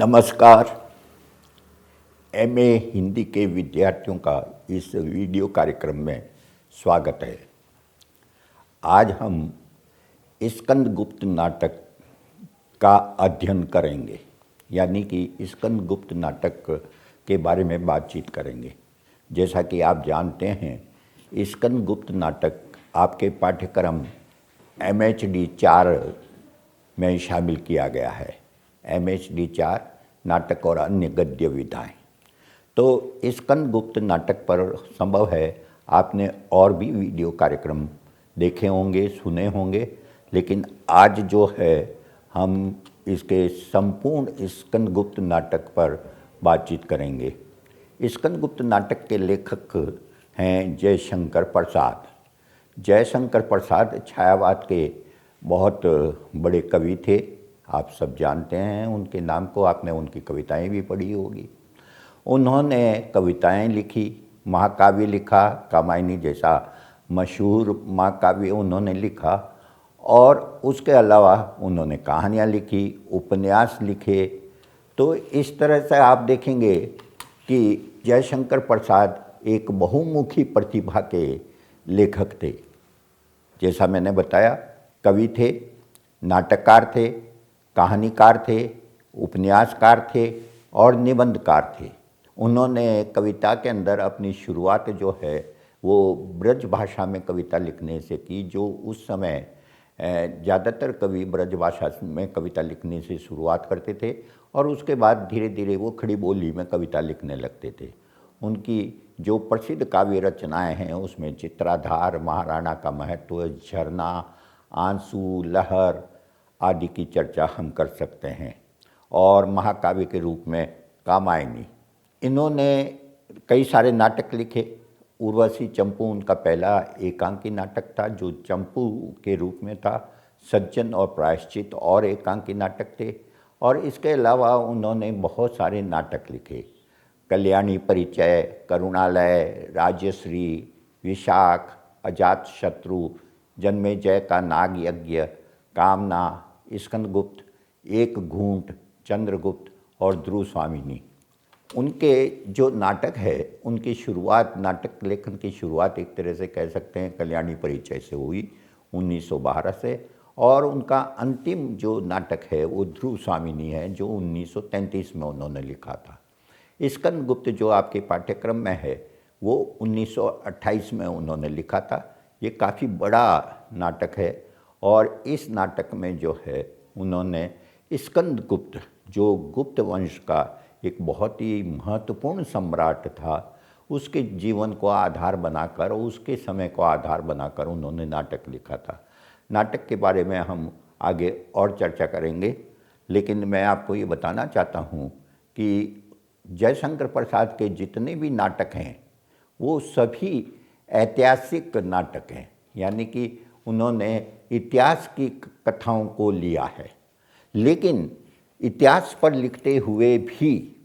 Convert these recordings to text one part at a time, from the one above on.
नमस्कार। एमए हिंदी के विद्यार्थियों का इस वीडियो कार्यक्रम में स्वागत है। आज हम स्कंदगुप्त नाटक का अध्ययन करेंगे, यानी कि स्कंदगुप्त नाटक के बारे में बातचीत करेंगे। जैसा कि आप जानते हैं, स्कंदगुप्त नाटक आपके पाठ्यक्रम MHD 4 में शामिल किया गया है। MHD 4 नाटक और अन्य गद्य विधाएं। तो स्कंदगुप्त नाटक पर संभव है आपने और भी वीडियो कार्यक्रम देखे होंगे, सुने होंगे, लेकिन आज जो है हम इसके संपूर्ण स्कंदगुप्त नाटक पर बातचीत करेंगे। स्कंदगुप्त नाटक के लेखक हैं जयशंकर प्रसाद। जयशंकर प्रसाद छायावाद के बहुत बड़े कवि थे। आप सब जानते हैं उनके नाम को, आपने उनकी कविताएं भी पढ़ी होगी। उन्होंने कविताएं लिखी, महाकाव्य लिखा, कामायनी जैसा मशहूर महाकाव्य उन्होंने लिखा, और उसके अलावा उन्होंने कहानियाँ लिखी, उपन्यास लिखे। तो इस तरह से आप देखेंगे कि जयशंकर प्रसाद एक बहुमुखी प्रतिभा के लेखक थे। जैसा मैंने बताया, कवि थे, नाटककार थे, कहानीकार थे, उपन्यासकार थे और निबंधकार थे। उन्होंने कविता के अंदर अपनी शुरुआत जो है वो ब्रज भाषा में कविता लिखने से की, जो उस समय ज़्यादातर कवि ब्रज भाषा में कविता लिखने से शुरुआत करते थे और उसके बाद धीरे धीरे वो खड़ी बोली में कविता लिखने लगते थे। उनकी जो प्रसिद्ध काव्य रचनाएं हैं उसमें चित्राधार, महाराणा का महत्व, झरना, आंसू, लहर आदि की चर्चा हम कर सकते हैं, और महाकाव्य के रूप में कामायनी। इन्होंने कई सारे नाटक लिखे। उर्वशी चंपू उनका पहला एकांकी नाटक था, जो चंपू के रूप में था। सज्जन और प्रायश्चित और एकांकी नाटक थे, और इसके अलावा उन्होंने बहुत सारे नाटक लिखे। कल्याणी परिचय, करुणालय, राजश्री, विशाख, अजातशत्रु, जन्मेजय का नाग यज्ञ, कामना, स्कंदगुप्त, एक घूंट, चंद्रगुप्त और ध्रुव स्वामिनी। उनके जो नाटक है उनकी शुरुआत, नाटक लेखन की शुरुआत एक तरह से कह सकते हैं कल्याणी परिचय से हुई 1912 से, और उनका अंतिम जो नाटक है वो ध्रुव स्वामिनी है, जो 1933 में उन्होंने लिखा था। स्कंदगुप्त जो आपके पाठ्यक्रम में है वो 1928 में उन्होंने लिखा था। ये काफ़ी बड़ा नाटक है, और इस नाटक में जो है उन्होंने स्कंदगुप्त, जो गुप्त वंश का एक बहुत ही महत्वपूर्ण सम्राट था, उसके जीवन को आधार बनाकर, उसके समय को आधार बनाकर उन्होंने नाटक लिखा था। नाटक के बारे में हम आगे और चर्चा करेंगे, लेकिन मैं आपको ये बताना चाहता हूँ कि जयशंकर प्रसाद के जितने भी नाटक हैं वो सभी ऐतिहासिक नाटक हैं, यानी कि उन्होंने इतिहास की कथाओं को लिया है। लेकिन इतिहास पर लिखते हुए भी,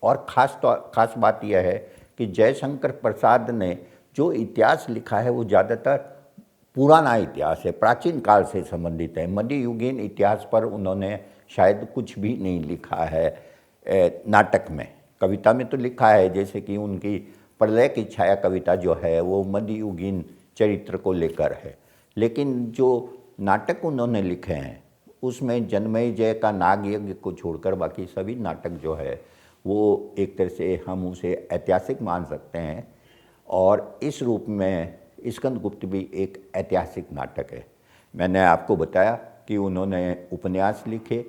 और ख़ास बात यह है कि जयशंकर प्रसाद ने जो इतिहास लिखा है वो ज़्यादातर पुराना इतिहास है, प्राचीन काल से संबंधित है। मध्ययुगीन इतिहास पर उन्होंने शायद कुछ भी नहीं लिखा है नाटक में। कविता में तो लिखा है, जैसे कि उनकी प्रलय की छाया कविता जो है वो मध्ययुगीन चरित्र को लेकर है। लेकिन जो नाटक उन्होंने लिखे हैं उसमें जन्मेजय का नाग यज्ञ को छोड़कर बाकी सभी नाटक जो है वो एक तरह से हम उसे ऐतिहासिक मान सकते हैं, और इस रूप में स्कंदगुप्त भी एक ऐतिहासिक नाटक है। मैंने आपको बताया कि उन्होंने उपन्यास लिखे,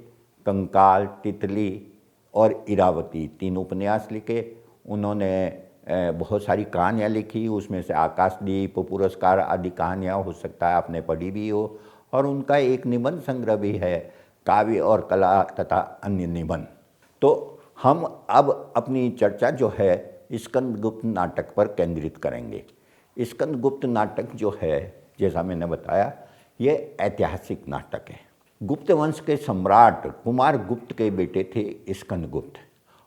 कंकाल, तितली और इरावती, 3 उपन्यास लिखे। उन्होंने बहुत सारी कहानियाँ लिखी, उसमें से आकाशदीप, पुरस्कार आदि कहानियाँ हो सकता है आपने पढ़ी भी हो, और उनका एक निबंध संग्रह भी है, काव्य और कला तथा अन्य निबंध। तो हम अब अपनी चर्चा जो है स्कंदगुप्त नाटक पर केंद्रित करेंगे। स्कंदगुप्त नाटक जो है, जैसा मैंने बताया, ये ऐतिहासिक नाटक है। गुप्त वंश के सम्राट कुमार गुप्त के बेटे थे स्कंदगुप्त,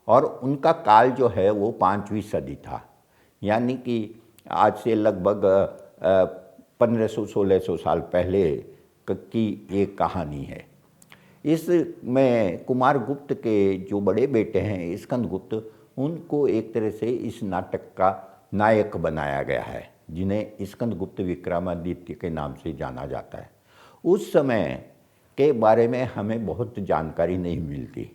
और उनका काल जो है वो 5वीं सदी था, यानी कि आज से लगभग 1500-1600 साल पहले की एक कहानी है। इसमें कुमारगुप्त के जो बड़े बेटे हैं स्कंदगुप्त, उनको एक तरह से इस नाटक का नायक बनाया गया है, जिन्हें स्कंदगुप्त विक्रमादित्य के नाम से जाना जाता है। उस समय के बारे में हमें बहुत जानकारी नहीं मिलती,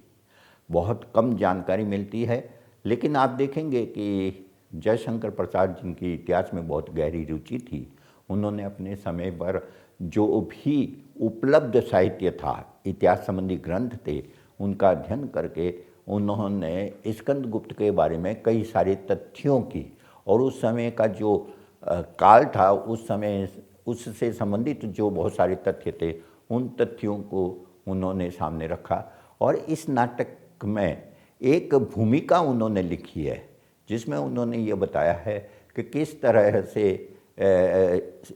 बहुत कम जानकारी मिलती है। लेकिन आप देखेंगे कि जयशंकर प्रसाद, जिनकी इतिहास में बहुत गहरी रुचि थी, उन्होंने अपने समय पर जो भी उपलब्ध साहित्य था, इतिहास संबंधी ग्रंथ थे, उनका अध्ययन करके उन्होंने स्कंदगुप्त के बारे में कई सारे तथ्यों की, और उस समय का जो काल था, उस समय उससे संबंधित जो बहुत सारे तथ्य थे, उन तथ्यों को उन्होंने सामने रखा। और इस नाटक में एक भूमिका उन्होंने लिखी है, जिसमें उन्होंने ये बताया है कि किस तरह से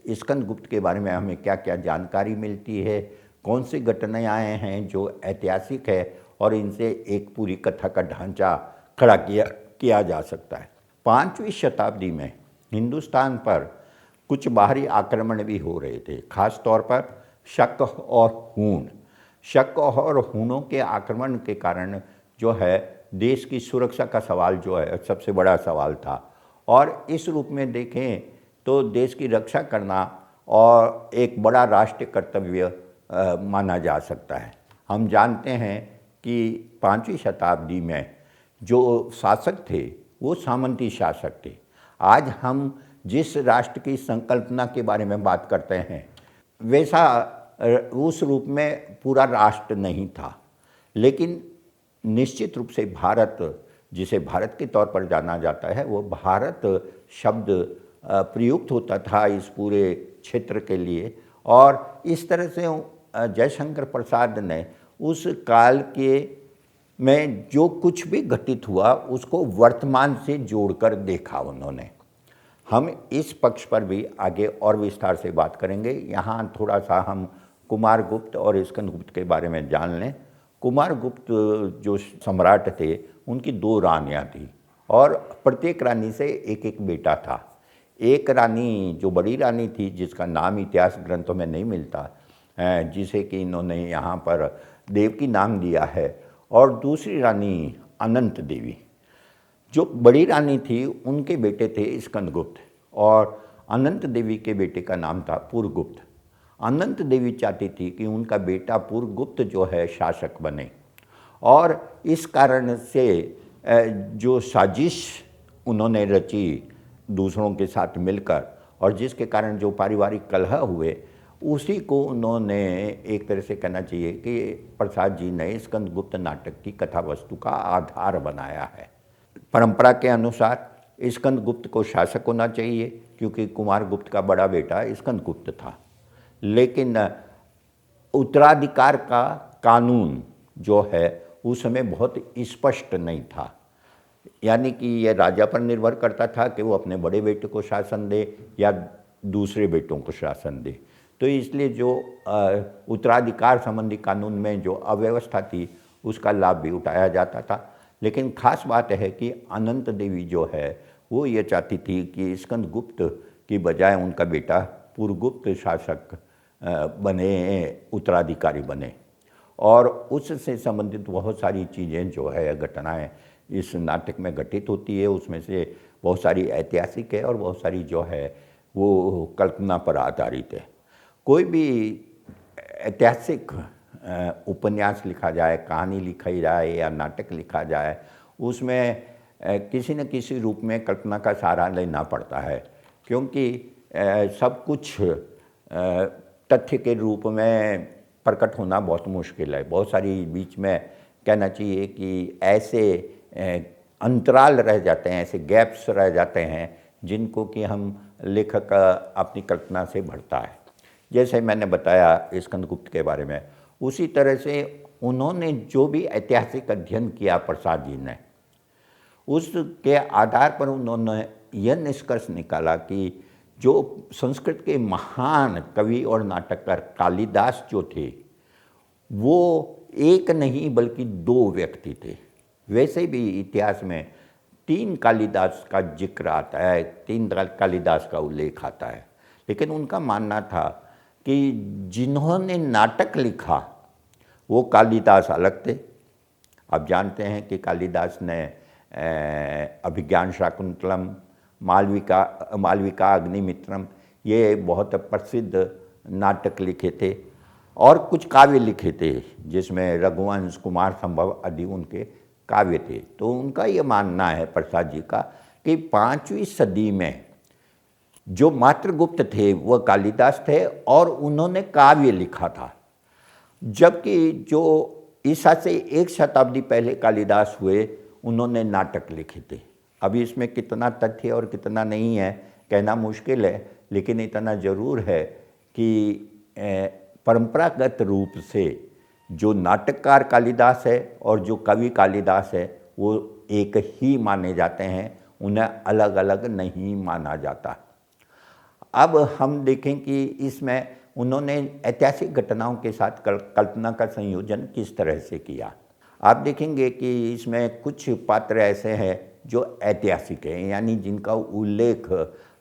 स्कंदगुप्त के बारे में हमें क्या क्या जानकारी मिलती है, कौन सी घटनाएं हैं जो ऐतिहासिक है, और इनसे एक पूरी कथा का ढांचा खड़ा किया जा सकता है। 5वीं शताब्दी में हिंदुस्तान पर कुछ बाहरी आक्रमण भी हो रहे थे, खास तौर पर शक और हूण। शक और हूणों के आक्रमण के कारण जो है देश की सुरक्षा का सवाल जो है सबसे बड़ा सवाल था, और इस रूप में देखें तो देश की रक्षा करना और एक बड़ा राष्ट्रीय कर्तव्य माना जा सकता है। हम जानते हैं कि 5वीं शताब्दी में जो शासक थे वो सामंती शासक थे। आज हम जिस राष्ट्र की संकल्पना के बारे में बात करते हैं, वैसा उस रूप में पूरा राष्ट्र नहीं था, लेकिन निश्चित रूप से भारत, जिसे भारत के तौर पर जाना जाता है, वो भारत शब्द प्रयुक्त होता था इस पूरे क्षेत्र के लिए। और इस तरह से जयशंकर प्रसाद ने उस काल के में जो कुछ भी घटित हुआ उसको वर्तमान से जोड़कर देखा उन्होंने। हम इस पक्ष पर भी आगे और विस्तार से बात करेंगे। यहाँ थोड़ा सा हम कुमारगुप्त और स्कंदगुप्त के बारे में जान लें। कुमारगुप्त जो सम्राट थे, उनकी 2 रानियाँ थीं, और प्रत्येक रानी से एक एक बेटा था। एक रानी जो बड़ी रानी थी, जिसका नाम इतिहास ग्रंथों में नहीं मिलता, जिसे कि इन्होंने यहाँ पर देवकी नाम दिया है, और दूसरी रानी अनंत देवी। जो बड़ी रानी थी उनके बेटे थे स्कंदगुप्त, और अनंत देवी के बेटे का नाम था पुरगुप्त। अनंत देवी चाहती थी कि उनका बेटा पुरगुप्त जो है शासक बने, और इस कारण से जो साजिश उन्होंने रची दूसरों के साथ मिलकर, और जिसके कारण जो पारिवारिक कलह हुए, उसी को उन्होंने एक तरह से कहना चाहिए कि प्रसाद जी ने स्कंदगुप्त नाटक की कथा वस्तु का आधार बनाया है। परंपरा के अनुसार स्कंदगुप्त को शासक होना चाहिए, क्योंकि कुमारगुप्त का बड़ा बेटा स्कंदगुप्त था। लेकिन उत्तराधिकार का कानून जो है उस समय बहुत स्पष्ट नहीं था, यानी कि यह राजा पर निर्भर करता था कि वो अपने बड़े बेटे को शासन दे या दूसरे बेटों को शासन दे। तो इसलिए जो उत्तराधिकार संबंधी कानून में जो अव्यवस्था थी, उसका लाभ भी उठाया जाता था। लेकिन खास बात है कि अनंत देवी जो है वो ये चाहती थी कि स्कंदगुप्त की बजाय उनका बेटा पुरगुप्त शासक बने, उत्तराधिकारी बने। और उससे संबंधित बहुत सारी चीज़ें जो है, घटनाएं इस नाटक में घटित होती है। उसमें से बहुत सारी ऐतिहासिक है और बहुत सारी जो है वो कल्पना पर आधारित है। कोई भी ऐतिहासिक उपन्यास लिखा जाए, कहानी लिखी जाए या नाटक लिखा जाए, उसमें किसी न किसी रूप में कल्पना का सहारा लेना पड़ता है, क्योंकि सब कुछ तथ्य के रूप में प्रकट होना बहुत मुश्किल है। बहुत सारी बीच में कहना चाहिए कि ऐसे अंतराल रह जाते हैं, ऐसे गैप्स रह जाते हैं, जिनको कि हम लेखक अपनी कल्पना से भरता है। जैसे मैंने बताया स्कंदगुप्त के बारे में, उसी तरह से उन्होंने जो भी ऐतिहासिक अध्ययन किया प्रसाद जी ने, उसके आधार पर उन्होंने यह निष्कर्ष निकाला कि जो संस्कृत के महान कवि और नाटककार कालिदास जो थे, वो एक नहीं बल्कि 2 व्यक्ति थे। वैसे भी इतिहास में 3 कालिदास का जिक्र आता है, 3 कालिदास का उल्लेख आता है। लेकिन उनका मानना था कि जिन्होंने नाटक लिखा वो कालिदास अलग थे। आप जानते हैं कि कालिदास ने अभिज्ञान शाकुंतलम, मालविका अग्निमित्रम, ये बहुत प्रसिद्ध नाटक लिखे थे और कुछ काव्य लिखे थे जिसमें रघुवंश, कुमार संभव आदि उनके काव्य थे। तो उनका ये मानना है प्रसाद जी का कि 5वीं सदी में जो मात्रगुप्त थे वह कालिदास थे और उन्होंने काव्य लिखा था, जबकि जो ईसा से 1 शताब्दी पहले कालिदास हुए उन्होंने नाटक लिखे थे। अभी इसमें कितना तथ्य और कितना नहीं है कहना मुश्किल है, लेकिन इतना ज़रूर है कि परंपरागत रूप से जो नाटककार कालिदास है और जो कवि कालिदास है वो एक ही माने जाते हैं, उन्हें अलग अलग नहीं माना जाता। अब हम देखें कि इसमें उन्होंने ऐतिहासिक घटनाओं के साथ कल्पना का संयोजन किस तरह से किया। आप देखेंगे कि इसमें कुछ पात्र ऐसे हैं जो ऐतिहासिक हैं, यानी जिनका उल्लेख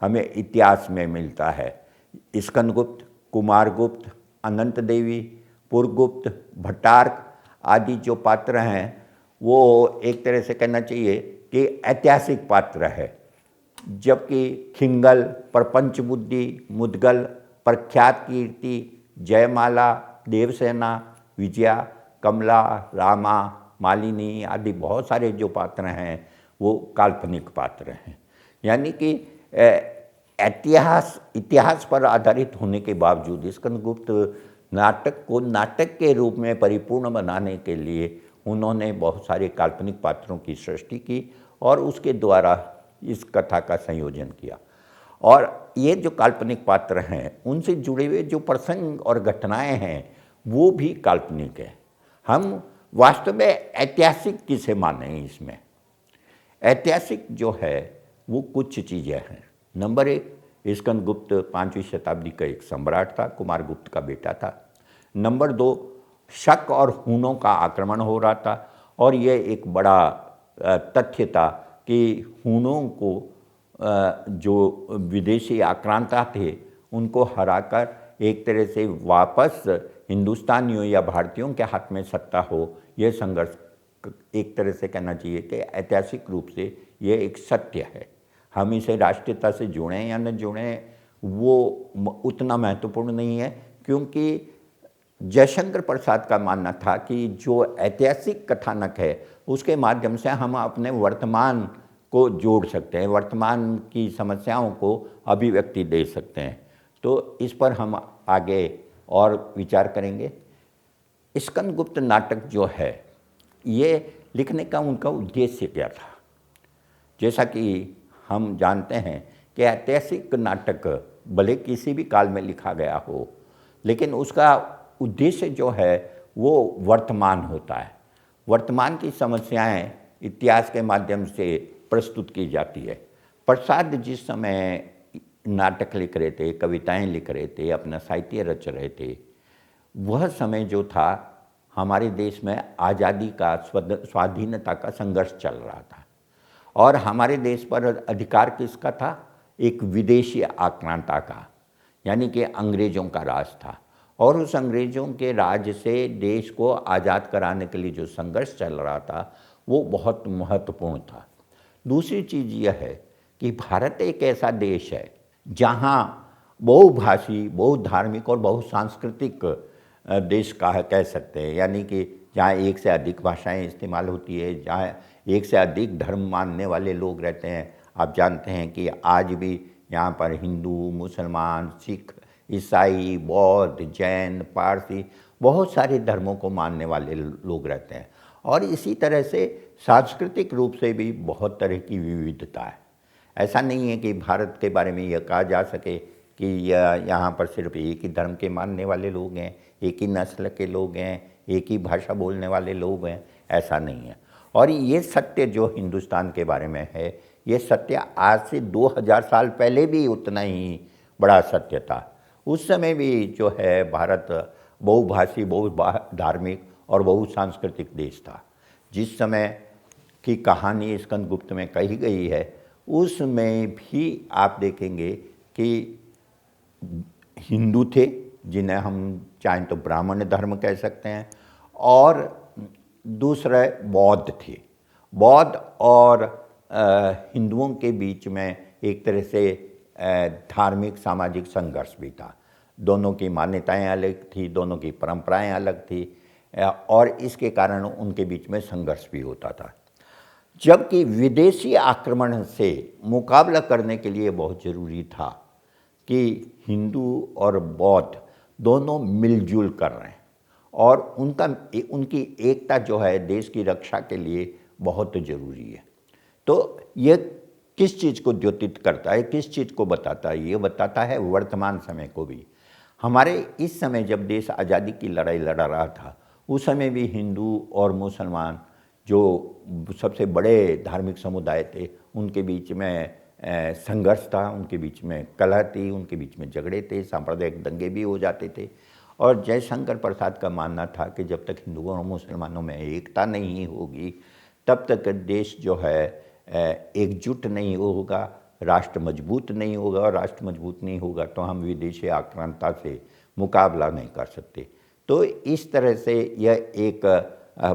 हमें इतिहास में मिलता है। स्कंदगुप्त, कुमारगुप्त, अनंत देवी, पुरगुप्त, भट्टार्क आदि जो पात्र हैं वो एक तरह से कहना चाहिए कि ऐतिहासिक पात्र है, जबकि खिंगल, प्रपंच बुद्धि, मुदगल, प्रख्यात कीर्ति, जयमाला, देवसेना, विजया, कमला, रामा, मालिनी आदि बहुत सारे जो पात्र हैं वो काल्पनिक पात्र हैं। यानी कि इतिहास पर आधारित होने के बावजूद स्कंदगुप्त नाटक को नाटक के रूप में परिपूर्ण बनाने के लिए उन्होंने बहुत सारे काल्पनिक पात्रों की सृष्टि की और उसके द्वारा इस कथा का संयोजन किया। और ये जो काल्पनिक पात्र हैं उनसे जुड़े हुए जो प्रसंग और घटनाएं हैं वो भी काल्पनिक है। हम वास्तव में ऐतिहासिक किसे माने इसमें? ऐतिहासिक जो है वो कुछ चीज़ें हैं। नंबर 1, स्कंदगुप्त 5वीं शताब्दी का एक सम्राट था, कुमारगुप्त का बेटा था। नंबर 2, शक और हूणों का आक्रमण हो रहा था और ये एक बड़ा तथ्य था कि हूणों को जो विदेशी आक्रांता थे उनको हराकर एक तरह से वापस हिंदुस्तानियों या भारतीयों के हाथ में सत्ता हो, यह संघर्ष एक तरह से कहना चाहिए कि ऐतिहासिक रूप से ये एक सत्य है। हम इसे राष्ट्रीयता से जुड़ें या न जुड़ें वो उतना महत्वपूर्ण नहीं है, क्योंकि जयशंकर प्रसाद का मानना था कि जो ऐतिहासिक कथानक है उसके माध्यम से हम अपने वर्तमान को जोड़ सकते हैं, वर्तमान की समस्याओं को अभिव्यक्ति दे सकते हैं। तो इस पर हम आगे और विचार करेंगे। स्कंदगुप्त नाटक जो है ये लिखने का उनका उद्देश्य क्या था? जैसा कि हम जानते हैं कि ऐतिहासिक नाटक भले किसी भी काल में लिखा गया हो, लेकिन उसका उद्देश्य जो है वो वर्तमान होता है। वर्तमान की समस्याएं इतिहास के माध्यम से प्रस्तुत की जाती है। प्रसाद जिस समय नाटक लिख रहे थे, कविताएं लिख रहे थे, अपना साहित्य रच रहे थे, वह समय जो था हमारे देश में आज़ादी का, स्वाधीनता का संघर्ष चल रहा था और हमारे देश पर अधिकार किसका था? एक विदेशी आक्रांता का, यानी कि अंग्रेज़ों का राज था। और उस अंग्रेज़ों के राज से देश को आज़ाद कराने के लिए जो संघर्ष चल रहा था वो बहुत महत्वपूर्ण था। दूसरी चीज़ यह है कि भारत एक ऐसा देश है जहाँ बहुभाषी, बहुधार्मिक और बहुसांस्कृतिक देश का कह सकते हैं, यानी कि जहाँ एक से अधिक भाषाएं इस्तेमाल होती है, जहाँ एक से अधिक धर्म मानने वाले लोग रहते हैं। आप जानते हैं कि आज भी यहाँ पर हिंदू, मुसलमान, सिख, ईसाई, बौद्ध, जैन, पारसी बहुत सारे धर्मों को मानने वाले लोग रहते हैं और इसी तरह से सांस्कृतिक रूप से भी बहुत तरह की विविधता है। ऐसा नहीं है कि भारत के बारे में यह कहा जा सके कि यहाँ पर सिर्फ एक ही धर्म के मानने वाले लोग हैं, एक ही नस्ल के लोग हैं, एक ही भाषा बोलने वाले लोग हैं, ऐसा नहीं है। और ये सत्य जो हिंदुस्तान के बारे में है, ये सत्य आज से 2000 साल पहले भी उतना ही बड़ा सत्य था। उस समय भी जो है भारत बहुभाषी, बहुधार्मिक और बहुसांस्कृतिक देश था। जिस समय की कहानी स्कंदगुप्त में कही गई है उसमें भी आप देखेंगे कि हिंदू थे, जिन्हें हम चाहें तो ब्राह्मण धर्म कह सकते हैं, और दूसरे बौद्ध थे। बौद्ध और हिंदुओं के बीच में एक तरह से धार्मिक सामाजिक संघर्ष भी था। दोनों की मान्यताएं अलग थी, दोनों की परंपराएं अलग थी और इसके कारण उनके बीच में संघर्ष भी होता था। जबकि विदेशी आक्रमण से मुकाबला करने के लिए बहुत ज़रूरी था कि हिंदू और बौद्ध दोनों मिलजुल कर रहे हैं और उनकी एकता जो है देश की रक्षा के लिए बहुत ज़रूरी है। तो ये किस चीज़ को द्योतित करता है, किस चीज़ को बताता है? ये बताता है वर्तमान समय को भी। हमारे इस समय जब देश आज़ादी की लड़ाई लड़ रहा था, उस समय भी हिंदू और मुसलमान जो सबसे बड़े धार्मिक समुदाय थे, उनके बीच में संघर्ष था, उनके बीच में कलह थी, उनके बीच में झगड़े थे, सांप्रदायिक दंगे भी हो जाते थे। और जयशंकर प्रसाद का मानना था कि जब तक हिंदुओं और मुसलमानों में एकता नहीं होगी, तब तक देश जो है एकजुट नहीं होगा, राष्ट्र मजबूत नहीं होगा, और राष्ट्र मजबूत नहीं होगा तो हम विदेशी आक्रांता से मुकाबला नहीं कर सकते। तो इस तरह से यह एक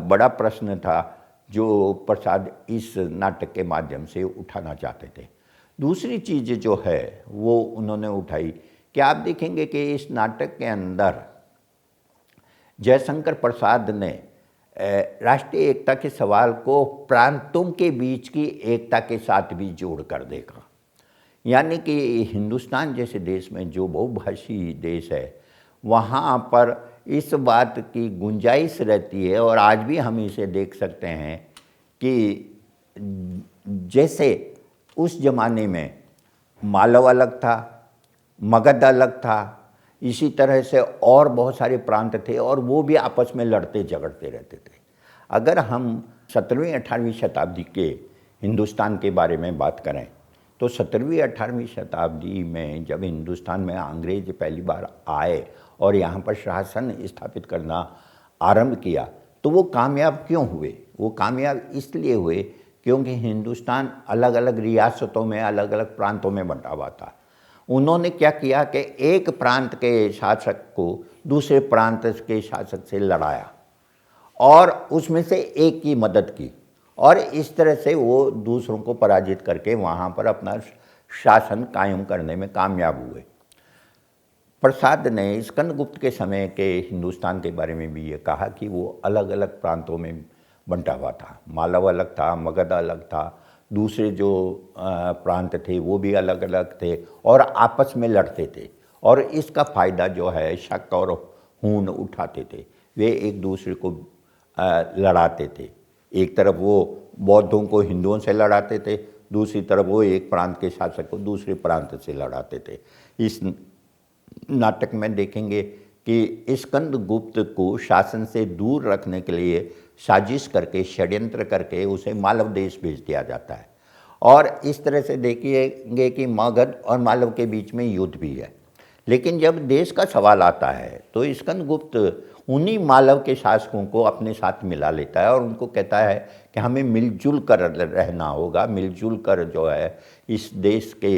बड़ा प्रश्न था जो प्रसाद इस नाटक के माध्यम से उठाना चाहते थे। दूसरी चीज़ जो है वो उन्होंने उठाई कि आप देखेंगे कि इस नाटक के अंदर जयशंकर प्रसाद ने राष्ट्रीय एकता के सवाल को प्रांतों के बीच की एकता के साथ भी जोड़ कर देखा। यानी कि हिंदुस्तान जैसे देश में जो बहुभाषी देश है, वहाँ पर इस बात की गुंजाइश रहती है, और आज भी हम इसे देख सकते हैं कि जैसे उस ज़माने में मालव अलग था, मगध अलग था, इसी तरह से और बहुत सारे प्रांत थे और वो भी आपस में लड़ते झगड़ते रहते थे। अगर हम 17वीं 18वीं शताब्दी के हिंदुस्तान के बारे में बात करें तो 17वीं 18वीं शताब्दी में जब हिंदुस्तान में अंग्रेज पहली बार आए और यहाँ पर शासन स्थापित करना आरंभ किया, तो वो कामयाब क्यों हुए? वो कामयाब इसलिए हुए क्योंकि हिंदुस्तान अलग अलग रियासतों में, अलग अलग प्रांतों में बंटा हुआ था। उन्होंने क्या किया कि एक प्रांत के शासक को दूसरे प्रांत के शासक से लड़ाया और उसमें से एक की मदद की, और इस तरह से वो दूसरों को पराजित करके वहाँ पर अपना शासन कायम करने में कामयाब हुए। प्रसाद ने स्कंदगुप्त के समय के हिंदुस्तान के बारे में भी ये कहा कि वो अलग अलग प्रांतों में बंटा हुआ था। मालव अलग था, मगध अलग था, दूसरे जो प्रांत थे वो भी अलग अलग थे और आपस में लड़ते थे, और इसका फ़ायदा जो है शक और खून उठाते थे। वे एक दूसरे को लड़ाते थे। एक तरफ वो बौद्धों को हिंदुओं से लड़ाते थे, दूसरी तरफ वो एक प्रांत के शासक को दूसरे प्रांत से लड़ाते थे। इस नाटक में देखेंगे कि स्कंदगुप्त को शासन से दूर रखने के लिए साजिश करके, षड्यंत्र करके उसे मालव देश भेज दिया जाता है, और इस तरह से देखिएंगे कि मगध और मालव के बीच में युद्ध भी है। लेकिन जब देश का सवाल आता है तो स्कंदगुप्त उन्हीं मालव के शासकों को अपने साथ मिला लेता है और उनको कहता है कि हमें मिलजुल कर रहना होगा, मिलजुल कर जो है इस देश के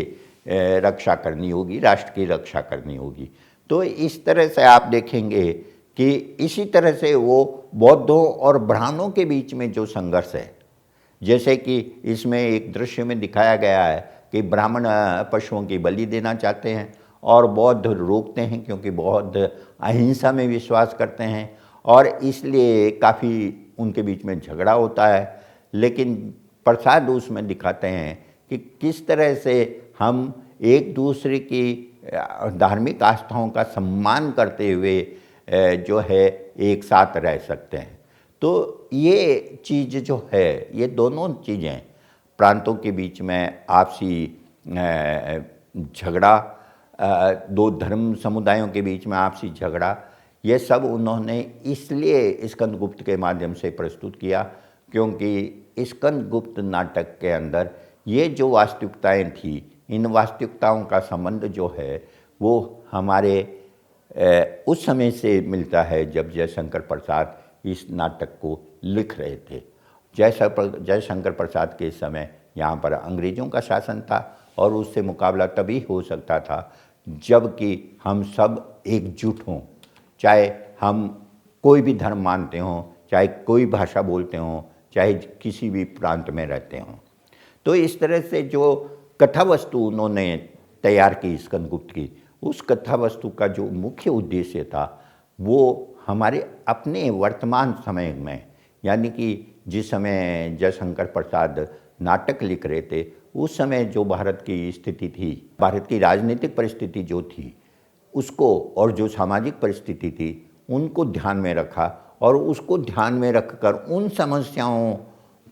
रक्षा करनी होगी, राष्ट्र की रक्षा करनी होगी। तो इस तरह से आप देखेंगे कि इसी तरह से वो बौद्धों और ब्राह्मणों के बीच में जो संघर्ष है, जैसे कि इसमें एक दृश्य में दिखाया गया है कि ब्राह्मण पशुओं की बलि देना चाहते हैं और बौद्ध रोकते हैं क्योंकि बौद्ध अहिंसा में विश्वास करते हैं, और इसलिए काफ़ी उनके बीच में झगड़ा होता है। लेकिन प्रसाद उसमें दिखाते हैं कि किस तरह से हम एक दूसरे की धार्मिक आस्थाओं का सम्मान करते हुए जो है एक साथ रह सकते हैं। तो ये चीज़ जो है, ये दोनों चीज़ें, प्रांतों के बीच में आपसी झगड़ा, दो धर्म समुदायों के बीच में आपसी झगड़ा, ये सब उन्होंने इसलिए स्कंदगुप्त के माध्यम से प्रस्तुत किया क्योंकि स्कंदगुप्त नाटक के अंदर ये जो वास्तविकताएं थी, इन वास्तविकताओं का संबंध जो है वो हमारे उस समय से मिलता है जब जयशंकर प्रसाद इस नाटक को लिख रहे थे। जयशंकर प्रसाद के समय यहाँ पर अंग्रेज़ों का शासन था और उससे मुकाबला तभी हो सकता था जबकि हम सब एकजुट हों, चाहे हम कोई भी धर्म मानते हों, चाहे कोई भाषा बोलते हों, चाहे किसी भी प्रांत में रहते हों। तो इस तरह से जो कथा वस्तु उन्होंने तैयार की स्कंदगुप्त की, उस कथा वस्तु का जो मुख्य उद्देश्य था वो हमारे अपने वर्तमान समय में, यानी कि जिस समय जयशंकर प्रसाद नाटक लिख रहे थे, उस समय जो भारत की स्थिति थी, भारत की राजनीतिक परिस्थिति जो थी उसको, और जो सामाजिक परिस्थिति थी उनको ध्यान में रखा, और उसको ध्यान में रखकर उन समस्याओं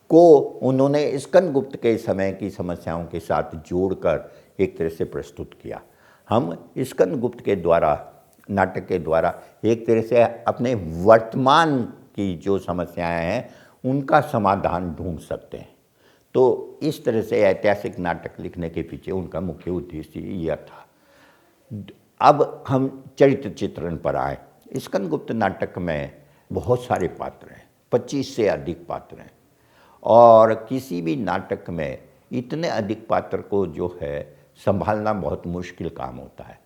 को उन्होंने स्कंदगुप्त के समय की समस्याओं के साथ जोड़कर एक तरह से प्रस्तुत किया। हम स्कंदगुप्त के द्वारा, नाटक के द्वारा एक तरह से अपने वर्तमान की जो समस्याएं हैं उनका समाधान ढूंढ सकते हैं। तो इस तरह से ऐतिहासिक नाटक लिखने के पीछे उनका मुख्य उद्देश्य यह था। अब हम चरित्र चित्रण पर आए। स्कंदगुप्त नाटक में बहुत सारे पात्र हैं, 25 से अधिक पात्र हैं, और किसी भी नाटक में इतने अधिक पात्र को जो है संभालना बहुत मुश्किल काम होता है,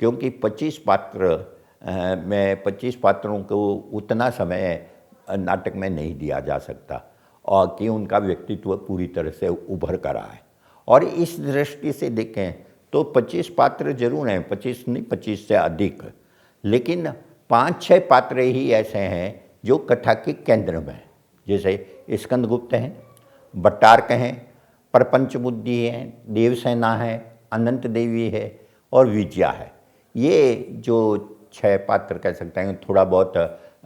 क्योंकि 25 पात्रों को उतना समय नाटक में नहीं दिया जा सकता, और कि उनका व्यक्तित्व पूरी तरह से उभर कर आए। और इस दृष्टि से देखें तो 25 पात्र जरूर हैं, 25 नहीं 25 से अधिक, लेकिन 5-6 पात्र ही ऐसे हैं जो कथा के केंद्र में हैं। जैसे स्कंदगुप्त हैं, भट्टारक हैं, प्रपंच बुद्धि हैं, देवसेना है, अनंत देवी है और विजया है। ये जो 6 पात्र कह सकते हैं, थोड़ा बहुत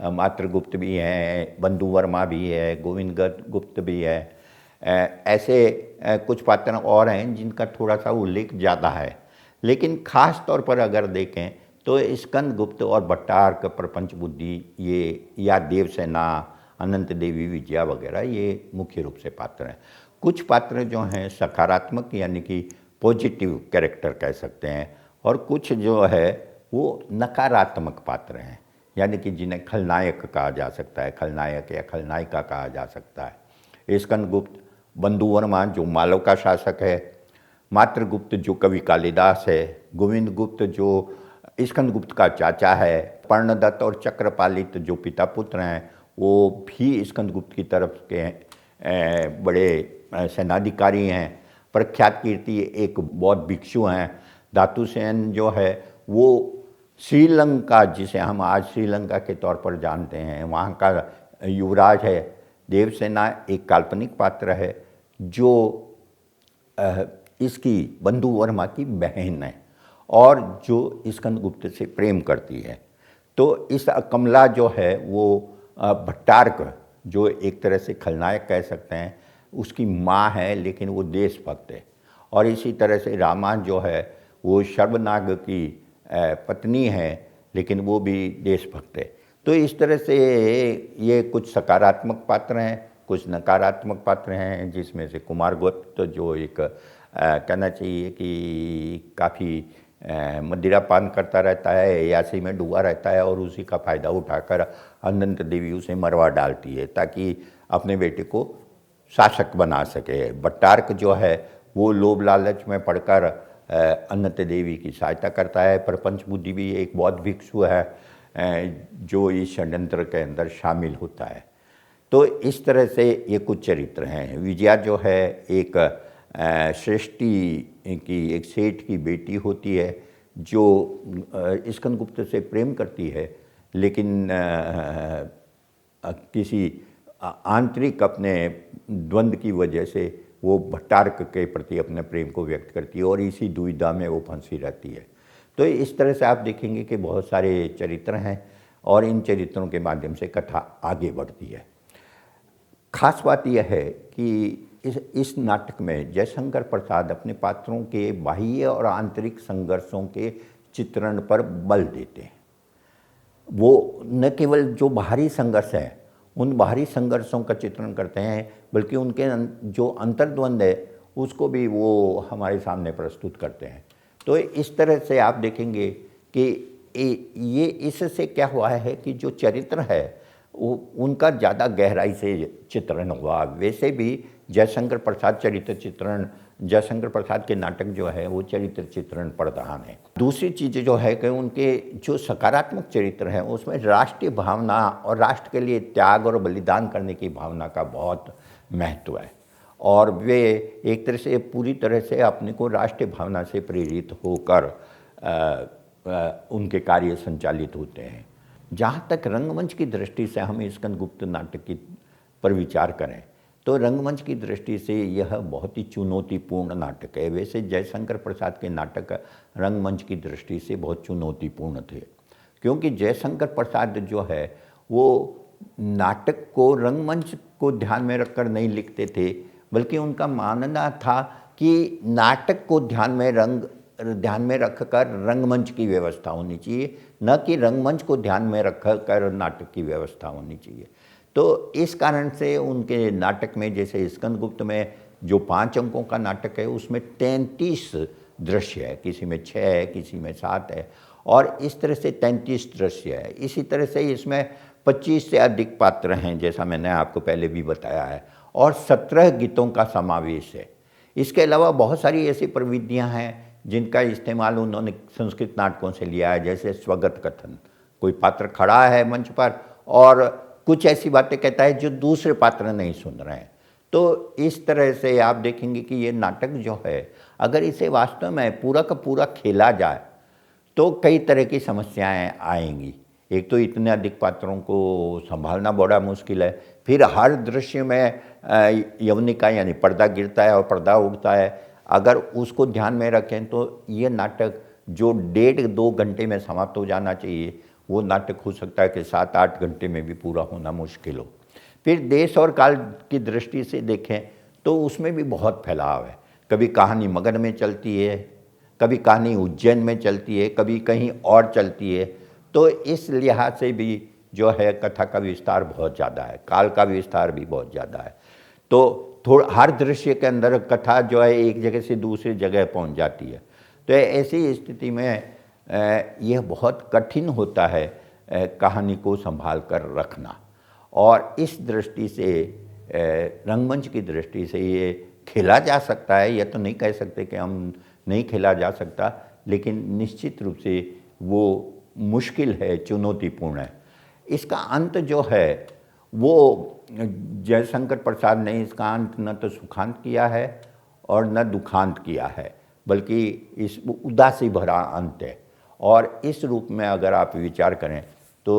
मातृगुप्त भी हैं, बंधुवर्मा भी है, गोविंद गुप्त भी है, ऐसे कुछ पात्र और हैं जिनका थोड़ा सा उल्लेख ज़्यादा है। लेकिन ख़ास तौर पर अगर देखें तो स्कंदगुप्त और भट्टारक, प्रपंच बुद्धि, ये या देवसेना, अनंत देवी, विजया वगैरह ये मुख्य रूप से पात्र हैं। कुछ पात्र जो हैं सकारात्मक यानी कि पॉजिटिव कैरेक्टर कह सकते हैं, और कुछ जो है वो नकारात्मक पात्र हैं, यानी कि जिन्हें खलनायक कहा जा सकता है, खलनायक या खलनायिका कहा जा सकता है। स्कंदगुप्त बंधुवर्मा जो मालव का शासक है, मातृगुप्त जो कवि कालिदास है, गोविंद गुप्त जो स्कंदगुप्त का चाचा है, पर्णदत्त और चक्रपालित जो पिता पुत्र हैं वो भी स्कंदगुप्त की तरफ के बड़े सेनाधिकारी हैं। प्रख्यात कीर्ति एक बौद्ध भिक्षु हैं। धातुसेन जो है वो श्रीलंका, जिसे हम आज श्रीलंका के तौर पर जानते हैं, वहाँ का युवराज है। देवसेना एक काल्पनिक पात्र है जो इसकी बंधुवर्मा की बहन है और जो स्कंदगुप्त से प्रेम करती है। तो इस कमला जो है वो भट्टारक, जो एक तरह से खलनायक कह सकते हैं, उसकी माँ है, लेकिन वो देशभक्त है। और इसी तरह से रामा जो है वो शर्वनाग की पत्नी है, लेकिन वो भी देशभक्त है। तो इस तरह से ये कुछ सकारात्मक पात्र हैं, कुछ नकारात्मक पात्र हैं, जिसमें से कुमारगुप्त जो एक कहना चाहिए कि काफ़ी मदिरापान करता रहता है, यासी में डूबा रहता है, और उसी का फ़ायदा उठाकर अनंत देवी उसे मरवा डालती है ताकि अपने बेटे को शासक बना सके। भट्टारक जो है वो लोभ लालच में पड़कर अनंत देवी की सहायता करता है। प्रपंच बुद्धि भी एक बौद्ध भिक्षु है जो इस षड्यंत्र के अंदर शामिल होता है। तो इस तरह से ये कुछ चरित्र हैं। विजया जो है एक श्रेष्ठी की, एक सेठ की बेटी होती है जो स्कंदगुप्त से प्रेम करती है, लेकिन किसी आंतरिक अपने द्वंद्व की वजह से वो भट्टारक के प्रति अपने प्रेम को व्यक्त करती है और इसी दुविधा में वो फंसी रहती है। तो इस तरह से आप देखेंगे कि बहुत सारे चरित्र हैं और इन चरित्रों के माध्यम से कथा आगे बढ़ती है। खास बात यह है कि इस नाटक में जयशंकर प्रसाद अपने पात्रों के बाह्य और आंतरिक संघर्षों के चित्रण पर बल देते हैं। वो न केवल जो बाहरी संघर्ष है उन बाहरी संघर्षों का चित्रण करते हैं, बल्कि उनके जो अंतर्द्वंद है उसको भी वो हमारे सामने प्रस्तुत करते हैं। तो इस तरह से आप देखेंगे कि ये इससे क्या हुआ है कि जो चरित्र है वो उनका ज़्यादा गहराई से चित्रण हुआ। वैसे भी जयशंकर प्रसाद चरित्र चित्रण, जयशंकर प्रसाद के नाटक जो है वो चरित्र चित्रण प्रधान है। दूसरी चीज़ जो है कि उनके जो सकारात्मक चरित्र हैं उसमें राष्ट्रीय भावना और राष्ट्र के लिए त्याग और बलिदान करने की भावना का बहुत महत्व है, और वे एक तरह से पूरी तरह से अपने को राष्ट्रीय भावना से प्रेरित होकर उनके कार्य संचालित होते हैं। जहाँ तक रंगमंच की दृष्टि से हम स्कंदगुप्त नाटक की पर विचार करें तो रंगमंच की दृष्टि से यह बहुत ही चुनौतीपूर्ण नाटक है। वैसे जयशंकर प्रसाद के नाटक रंगमंच की दृष्टि से बहुत चुनौतीपूर्ण थे, क्योंकि जयशंकर प्रसाद जो है वो नाटक को रंगमंच को ध्यान में रखकर नहीं लिखते थे, बल्कि उनका मानना था कि नाटक को ध्यान में रखकर रंगमंच की व्यवस्था होनी चाहिए, न कि रंगमंच को ध्यान में रखकर नाटक की व्यवस्था होनी चाहिए। तो इस कारण से उनके नाटक में, जैसे स्कंदगुप्त में जो 5 अंकों का नाटक है उसमें 33 दृश्य है, किसी में 6 है, किसी में 7 है, और इस तरह से 33 दृश्य है। इसी तरह से इसमें 25 से अधिक पात्र हैं, जैसा मैंने आपको पहले भी बताया है, और 17 गीतों का समावेश है। इसके अलावा बहुत सारी ऐसी प्रविधियां हैं जिनका इस्तेमाल उन्होंने संस्कृत नाटकों से लिया है, जैसे स्वगत कथन। कोई पात्र खड़ा है मंच पर और कुछ ऐसी बातें कहता है जो दूसरे पात्र नहीं सुन रहे हैं। तो इस तरह से आप देखेंगे कि ये नाटक जो है, अगर इसे वास्तव में पूरा का पूरा खेला जाए तो कई तरह की समस्याएं आएंगी। एक तो इतने अधिक पात्रों को संभालना बड़ा मुश्किल है, फिर हर दृश्य में यवनिका यानी पर्दा गिरता है और पर्दा उगता है। अगर उसको ध्यान में रखें तो ये नाटक जो 1.5-2 घंटे में समाप्त हो जाना चाहिए, वो नाटक हो सकता है कि 7-8 घंटे में भी पूरा होना मुश्किल हो। फिर देश और काल की दृष्टि से देखें तो उसमें भी बहुत फैलाव है। कभी कहानी मगध में चलती है, कभी कहानी उज्जैन में चलती है, कभी कहीं और चलती है। तो इस लिहाज से भी जो है कथा का विस्तार बहुत ज़्यादा है, काल का विस्तार भी बहुत ज़्यादा है। तो हर दृश्य के अंदर कथा जो है एक जगह से दूसरी जगह पहुंच जाती है। तो ऐसी स्थिति में यह बहुत कठिन होता है कहानी को संभाल कर रखना, और इस दृष्टि से रंगमंच की दृष्टि से ये खेला जा सकता है। यह तो नहीं कह सकते कि हम नहीं खेला जा सकता, लेकिन निश्चित रूप से वो मुश्किल है, चुनौतीपूर्ण है। इसका अंत जो है वो जयशंकर प्रसाद ने इसका अंत न तो सुखांत किया है और न दुखांत किया है, बल्कि इस उदासी भरा अंत है। और इस रूप में अगर आप विचार करें तो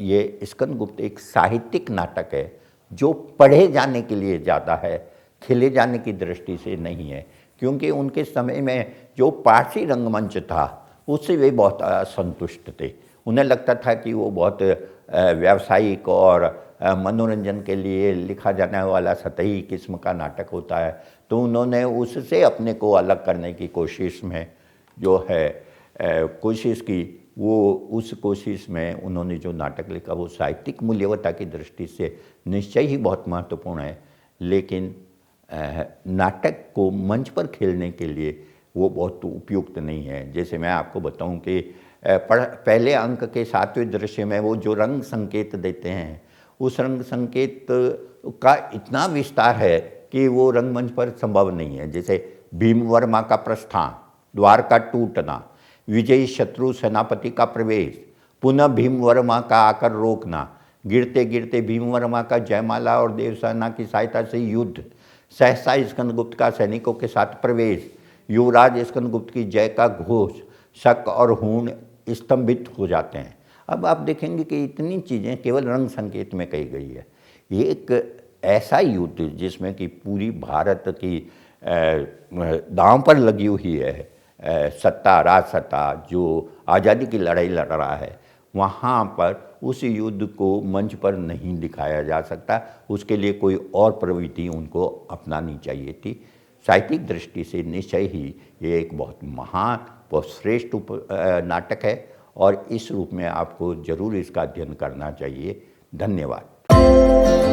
ये स्कंदगुप्त एक साहित्यिक नाटक है जो पढ़े जाने के लिए ज़्यादा है, खेले जाने की दृष्टि से नहीं है। क्योंकि उनके समय में जो पारसी रंगमंच था उससे वे बहुत असंतुष्ट थे। उन्हें लगता था कि वो बहुत व्यावसायिक और मनोरंजन के लिए लिखा जाने वाला सतही किस्म का नाटक होता है। तो उन्होंने उससे अपने को अलग करने की कोशिश में जो है कोशिश की। वो उस कोशिश में उन्होंने जो नाटक लिखा वो साहित्यिक मूल्यवता की दृष्टि से निश्चय ही बहुत महत्वपूर्ण है, लेकिन नाटक को मंच पर खेलने के लिए वो बहुत उपयुक्त नहीं है। जैसे मैं आपको बताऊं कि पहले अंक के 7वें दृश्य में वो जो रंग संकेत देते हैं, उस रंग संकेत का इतना विस्तार है कि वो रंगमंच पर संभव नहीं है। जैसे भीमवर्मा का प्रस्थान, द्वार का टूटना, विजयी शत्रु सेनापति का प्रवेश, पुनः भीमवर्मा का आकर रोकना, गिरते गिरते भीमवर्मा का जयमाला और देवसेना की सहायता से युद्ध, सहसा स्कंदगुप्त का सैनिकों के साथ प्रवेश, युवराज स्कंदगुप्त की जय का घोष, शक और हूण स्तंभित हो जाते हैं। अब आप देखेंगे कि इतनी चीज़ें केवल रंग संकेत में कही गई है। ये एक ऐसा युद्ध जिसमें कि पूरी भारत की दांव पर लगी हुई है सत्ता, राजसत्ता जो आज़ादी की लड़ाई लड़ रहा है, वहाँ पर उस युद्ध को मंच पर नहीं दिखाया जा सकता। उसके लिए कोई और प्रवृत्ति उनको अपनानी चाहिए थी। साहित्यिक दृष्टि से निश्चय ही ये एक बहुत महान व श्रेष्ठ नाटक है, और इस रूप में आपको जरूर इसका अध्ययन करना चाहिए। धन्यवाद।